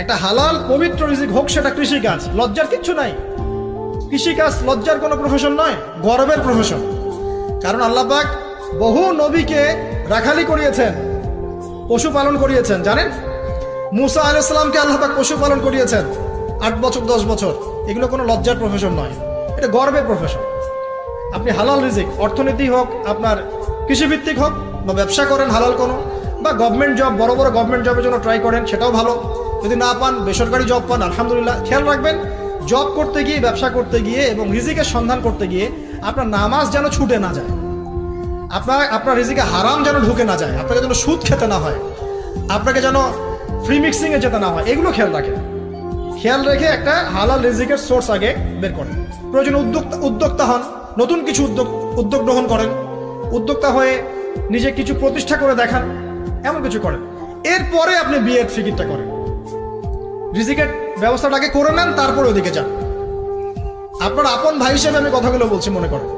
একটা হালাল পবিত্র রিজিক হোক, সেটা কৃষিকাজ, লজ্জার কিচ্ছু নাই। কৃষিকাজ লজ্জার কোনো প্রফেশন নয়, গর্বের প্রফেশন। কারণ আল্লাহ পাক বহু নবীকে রাখালি করিয়েছেন, পশুপালন করিয়েছেন। জানেন, মুসা আলাইহিস সালামকে আল্লাহ পাক পশুপালন করিয়েছেন 8 বছর 10 বছর। এগুলো কোনো লজ্জার প্রফেশন নয়, এটা গর্বের প্রফেশন। আপনি হালাল রিজিক, অর্থনীতি হোক, আপনার কৃষিভিত্তিক হোক, বা ব্যবসা করেন হালাল কোনো, বা গভর্নমেন্ট জব, বড় বড় গভর্নমেন্ট জবের জন্য ট্রাই করেন, সেটাও ভালো। যদি না পান, বেসরকারি জব পান, আলহামদুলিল্লাহ। খেয়াল রাখবেন, জব করতে গিয়ে, ব্যবসা করতে গিয়ে এবং রিজিকের সন্ধান করতে গিয়ে আপনার নামাজ যেন ছুটে না যায়, আপনার রিজিকে হারাম যেন ঢুকে না যায়, আপনাকে যেন সুদ খেতে না হয়, আপনাকে যেন ফ্রি মিক্সিংয়ে যেতে না হয়, এগুলো খেয়াল রাখেন। খেয়াল রেখে একটা হালাল রিজিকের সোর্স আগে বের করেন। প্রয়োজন উদ্যোক্তা হন, নতুন কিছু উদ্যোগ গ্রহণ করেন, উদ্যোক্তা হয়ে নিজে কিছু প্রতিষ্ঠা করে দেখান, এমন কিছু করেন। এরপরে আপনি বিয়ের ফিকিরটা করেন, রিজিকের ব্যবস্থাটাকে করে নেন, তারপরে ওদিকে যান। আপনার আপন ভাই হিসেবে আমি কথাগুলো বলছি, মনে করেন।